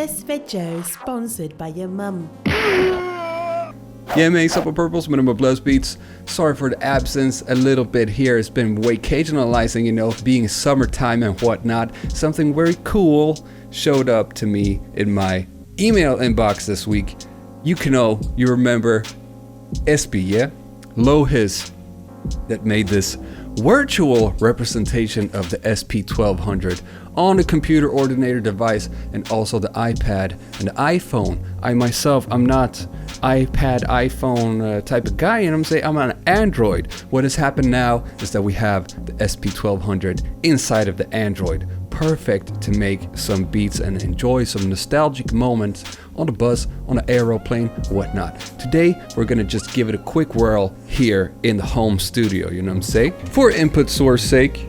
This video is sponsored by your mum. Yeah, man, Supple Purples, Minimal Blast Beats. Sorry for the absence a little bit here. It's been occasionalizing, you know, being summertime and whatnot. Something very cool showed up to me in my email inbox this week. You remember eSPi, yeah? Lohis that made this virtual representation of the SP1200 on a computer ordinator device and also the iPad and the iPhone. I myself, I'm not iPad, iPhone type of guy, and I'm saying I'm on Android. What has happened now is that we have the SP1200 inside of the Android. Perfect to make some beats and enjoy some nostalgic moments on the bus, on an aeroplane, whatnot. Today, we're gonna just give it a quick whirl here in the home studio, you know what I'm saying? For input source sake,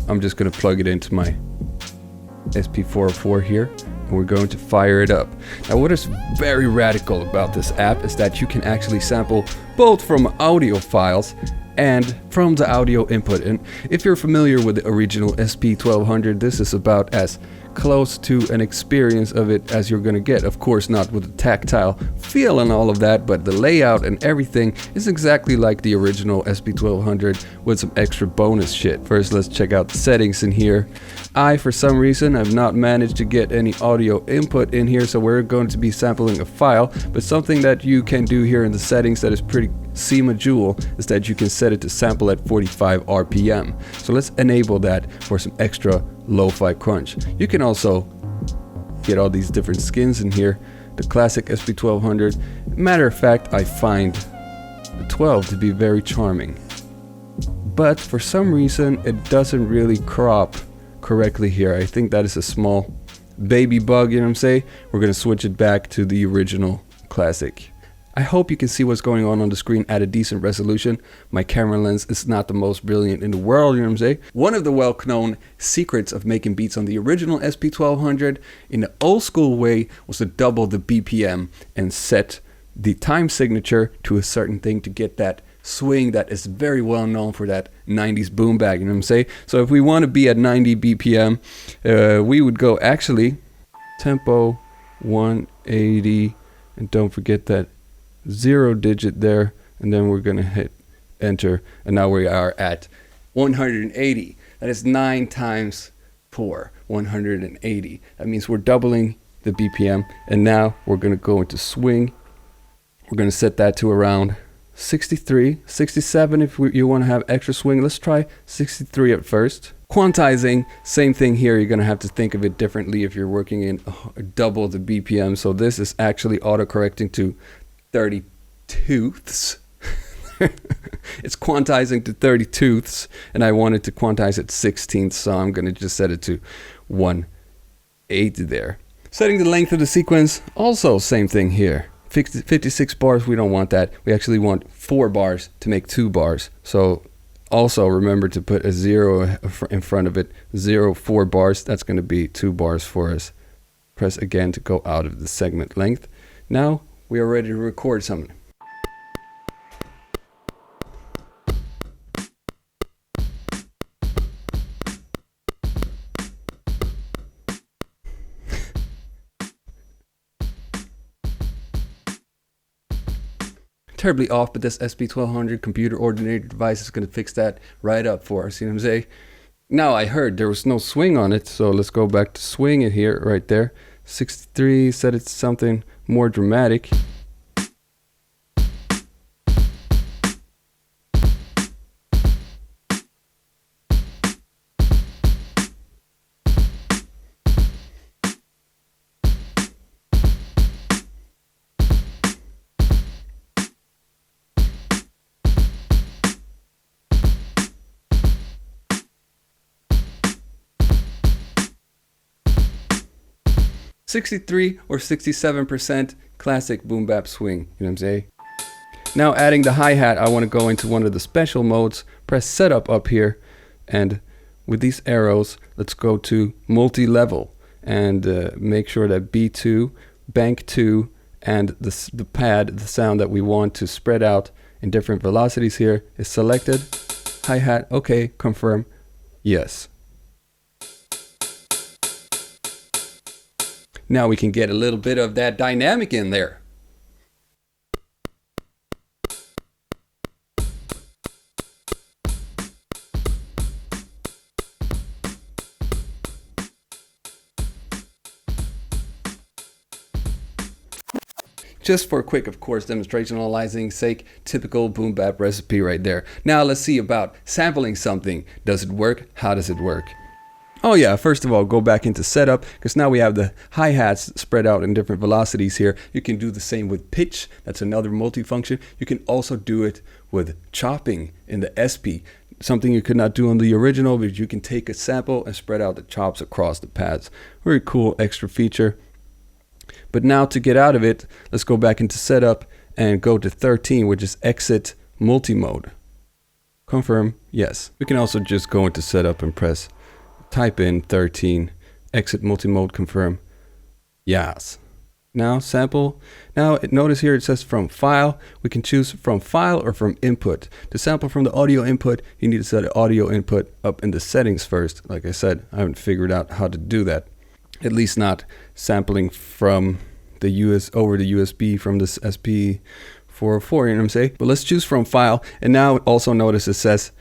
I'm just gonna plug it into my SP404 here, and we're going to fire it up. Now, what is very radical about this app is that you can actually sample both from audio files and from the audio input. And if you're familiar with the original SP1200, this is about as close to an experience of it as you're gonna get. Of course, not with the tactile feel and all of that, but the layout and everything is exactly like the original SP1200 with some extra bonus shit. First, let's check out the settings in here. For some reason, have not managed to get any audio input in here, so we're going to be sampling a file. But something that you can do here in the settings that is pretty jewel is that you can set it to sample at 45 RPM. So let's enable that for some extra lo-fi crunch. You can also get all these different skins in here. The classic SP1200. Matter of fact, I find the 12 to be very charming. But for some reason, it doesn't really crop correctly here. I think that is a small baby bug, you know what I'm saying? We're gonna switch it back to the original classic. I hope you can see what's going on the screen at a decent resolution. My camera lens is not the most brilliant in the world, you know what I'm saying? One of the well-known secrets of making beats on the original SP1200 in the old school way was to double the BPM and set the time signature to a certain thing to get that swing that is very well known for that 90s boom bag, you know what I'm saying? So if we want to be at 90 BPM, we would go actually tempo 180, and don't forget that 0 digit there, and then we're gonna hit enter, and now we are at 180. That is 9 times 4, 180. That means we're doubling the BPM, and now we're gonna go into swing. We're gonna set that to around 63, 67 if you want to have extra swing. Let's try 63 at first. Quantizing, same thing here. You're going to have to think of it differently if you're working in double the BPM. So this is actually auto-correcting to 32ths. It's quantizing to 32ths, and I wanted to quantize at 16ths, so I'm going to just set it to 180 there. Setting the length of the sequence, also same thing here. 56 bars, we don't want that. We actually want 4 bars to make 2 bars. So also remember to put a 0 in front of it. 0, 4 bars, that's going to be 2 bars for us. Press again to go out of the segment length. Now we are ready to record something. Terribly off, but this SP1200 computer ordinator device is going to fix that right up for us, you know what I'm saying? Now I heard there was no swing on it, so let's go back to swing it here, right there. 63, set it to something more dramatic. .63 or 67% classic boom bap swing, you know what I'm saying? Now adding the hi-hat, I want to go into one of the special modes, press setup up here, and with these arrows, let's go to multi-level and make sure that B2, bank 2, and the pad, the sound that we want to spread out in different velocities here is selected. Hi-hat, okay, confirm, yes. Now we can get a little bit of that dynamic in there. Just for a quick, of course, demonstration aliasing sake, typical boom bap recipe right there. Now let's see about sampling something. Does it work? How does it work? Oh yeah, first of all, go back into setup, because now we have the hi-hats spread out in different velocities here. You can do the same with pitch. That's another multifunction. You can also do it with chopping in the SP. Something you could not do on the original, but you can take a sample and spread out the chops across the pads. Very cool extra feature. But now to get out of it, let's go back into setup and go to 13, which is exit multi-mode. Confirm, yes. We can also just go into setup and type in 13, exit multi-mode, confirm, yes. Now sample. Now notice here it says from file. We can choose from file or from input. To sample from the audio input, you need to set the audio input up in the settings first. Like I said, I haven't figured out how to do that. At least not sampling from the over the USB from this SP1200, you know what I'm saying? But let's choose from file, and now also notice it says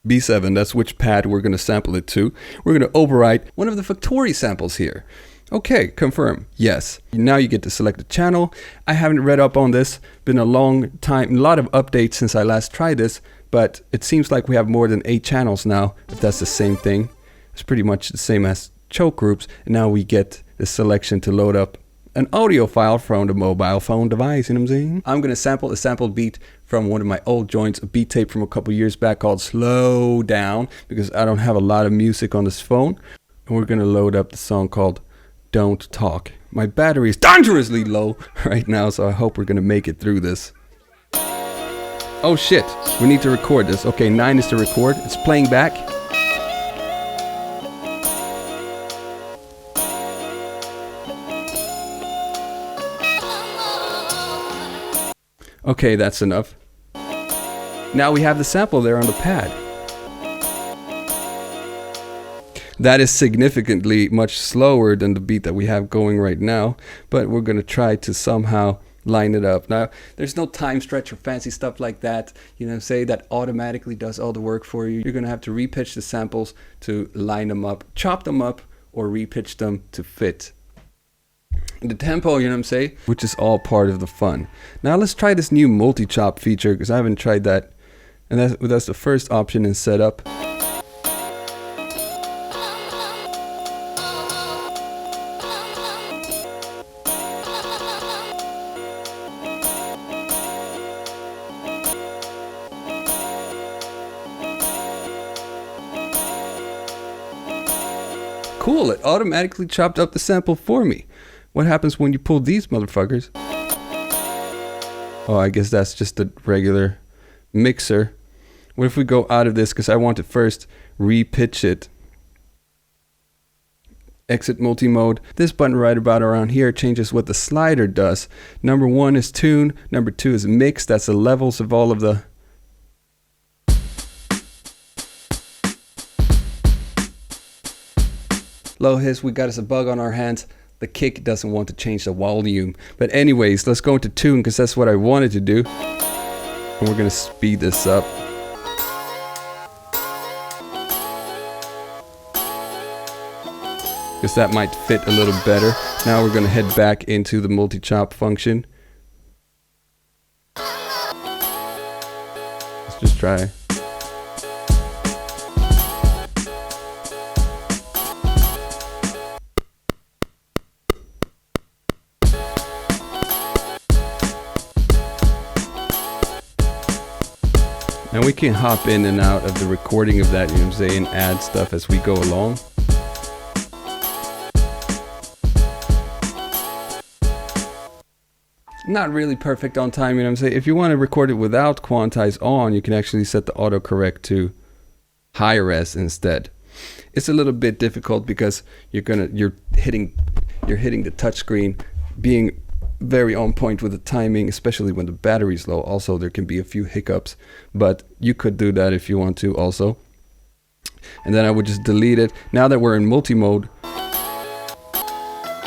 B7, that's which pad we're going to sample it to. We're going to override one of the factory samples here. Okay, confirm, yes. Now you get to select the channel. I haven't read up on this, been a long time, a lot of updates since I last tried this, but it seems like we have more than 8 channels now, if that's the same thing. It's pretty much the same as choke groups, and now we get the selection to load up an audio file from the mobile phone device, you know what I'm saying? I'm gonna sample a sampled beat from one of my old joints, a beat tape from a couple years back called Slow Down, because I don't have a lot of music on this phone. And we're gonna load up the song called Don't Talk. My battery is dangerously low right now, so I hope we're gonna make it through this. Oh shit, we need to record this. Okay, 9 is to record. It's playing back. Okay, that's enough. Now we have the sample there on the pad. That is significantly much slower than the beat that we have going right now, but we're gonna try to somehow line it up. Now, there's no time stretch or fancy stuff like that, you know, say that automatically does all the work for you. You're gonna have to repitch the samples to line them up, chop them up, or repitch them to fit the tempo, you know what I'm saying? Which is all part of the fun. Now let's try this new multi-chop feature, because I haven't tried that. And that's the first option in setup. Cool, it automatically chopped up the sample for me. What happens when you pull these motherfuckers? Oh, I guess that's just a regular mixer. What if we go out of this, because I want to first repitch it. Exit multi-mode. This button right about around here changes what the slider does. Number 1 is tune, number 2 is mix. That's the levels of all of the low hiss. We got us a bug on our hands. The kick doesn't want to change the volume. But anyways, let's go into tune, because that's what I wanted to do. And we're gonna speed this up. Because that might fit a little better. Now we're gonna head back into the multi-chop function. Let's just try. And we can hop in and out of the recording of that, you know what I'm saying, and add stuff as we go along. Not really perfect on time, you know what I'm saying. If you want to record it without quantize on, you can actually set the autocorrect to high res instead. It's a little bit difficult because you're hitting the touchscreen, being very on point with the timing, especially when the battery's low. Also, there can be a few hiccups, but you could do that if you want to also. and then I would just delete it. Now that we're in multi-mode,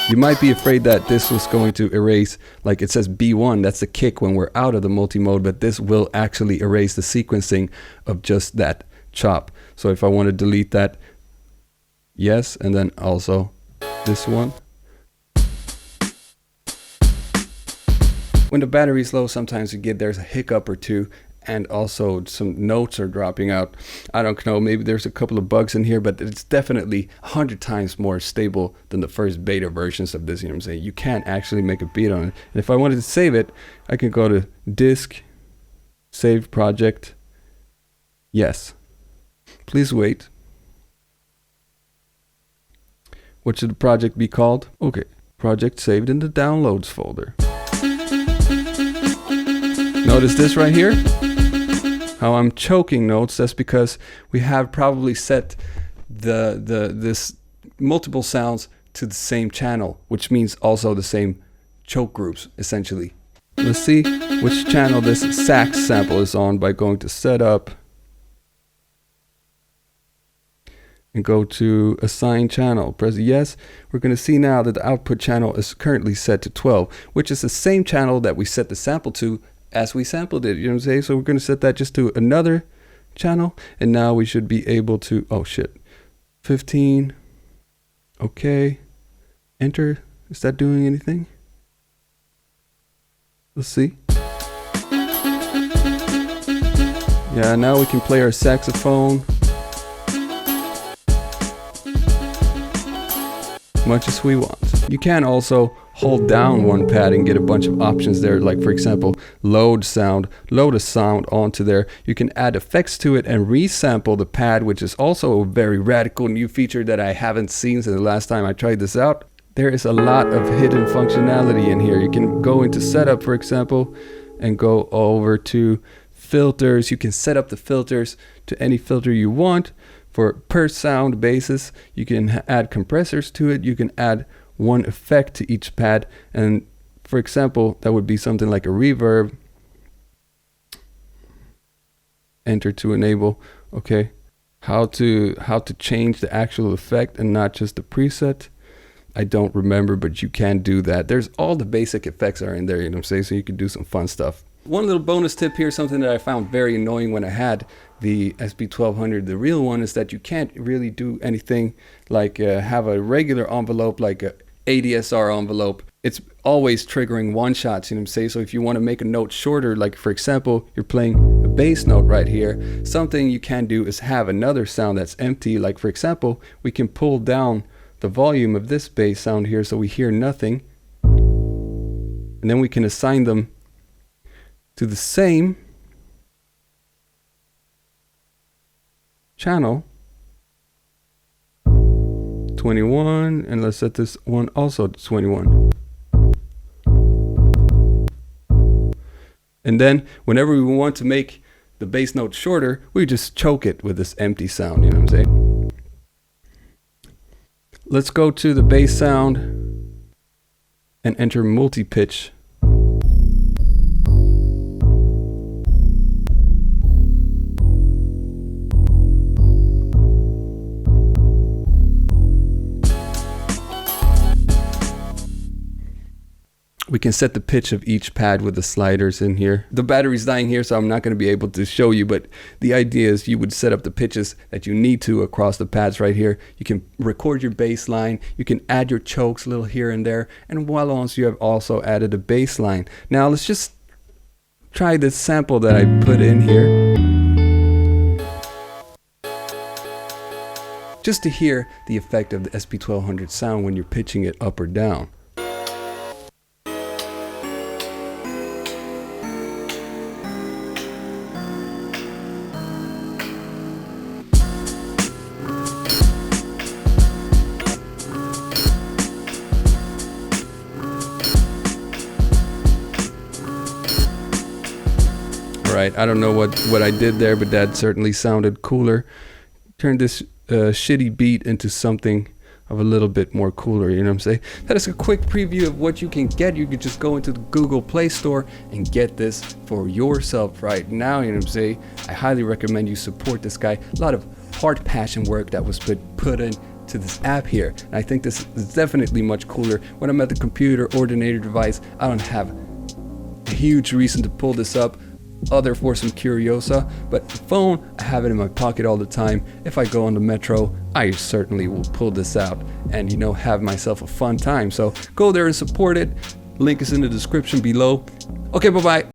you might be afraid that this was going to erase, like it says B1, that's the kick when we're out of the multi-mode, but this will actually erase the sequencing of just that chop. So if I want to delete that, yes, and then also this one. When the battery is low, sometimes there's a hiccup or two, and also some notes are dropping out. I don't know, maybe there's a couple of bugs in here, but it's definitely 100 times more stable than the first beta versions of this. You know what I'm saying? You can't actually make a beat on it. And if I wanted to save it, I can go to disk, save project, yes. Please wait. What should the project be called? Okay, project saved in the downloads folder. Notice this right here? How I'm choking notes. That's because we have probably set this multiple sounds to the same channel, which means also the same choke groups, essentially. Let's see which channel this sax sample is on by going to setup and go to assign channel. Press yes. We're going to see now that the output channel is currently set to 12, which is the same channel that we set the sample to as we sampled it. You know what I'm saying? So we're going to set that just to another channel, and now we should be able to, oh shit, 15. Okay, enter. Is that doing anything? Let's see. Yeah, now we can play our saxophone much as we want. You can also hold down one pad and get a bunch of options there, like for example load a sound onto there. You can add effects to it and resample the pad, which is also a very radical new feature that I haven't seen since the last time I tried this out. There is a lot of hidden functionality in here. You can go into setup, for example, and go over to filters. You can set up the filters to any filter you want for per sound basis. You can add compressors to it. You can add one effect to each pad, and for example that would be something like a reverb. Enter to enable. Okay, how to change the actual effect and not just the preset, I don't remember, but you can do that. There's all the basic effects are in there, you know what I'm saying, so you can do some fun stuff. One little bonus tip here, something that I found very annoying when I had the SP1200, the real one, is that you can't really do anything like have a regular envelope like a ADSR envelope. It's always triggering one shots, you know what I'm saying? So if you want to make a note shorter, like for example, you're playing a bass note right here, something you can do is have another sound that's empty. Like for example, we can pull down the volume of this bass sound here so we hear nothing. And then we can assign them to the same channel, 21, and let's set this one also to 21. And then whenever we want to make the bass note shorter, we just choke it with this empty sound, you know what I'm saying? Let's go to the bass sound and enter multi-pitch. We can set the pitch of each pad with the sliders in here. The battery's dying here, so I'm not going to be able to show you, but the idea is you would set up the pitches that you need to across the pads right here. You can record your bass line. You can add your chokes a little here and there. And while on, you have also added a bass line. Now let's just try this sample that I put in here, just to hear the effect of the SP1200 sound when you're pitching it up or down. Right, I don't know what I did there, but that certainly sounded cooler. Turn this shitty beat into something of a little bit more cooler, you know what I'm saying? That is a quick preview of what you can get. You could just go into the Google Play Store and get this for yourself right now, you know what I'm saying? I highly recommend you support this guy. A lot of hard passion work that was put into this app here. And I think this is definitely much cooler. When I'm at the computer or the native device, I don't have a huge reason to pull this up other for some curiosa, but the phone, I have it in my pocket all the time. If I go on the metro, I certainly will pull this out and, you know, have myself a fun time. So go there and support it. Link is in the description below. Okay, bye bye.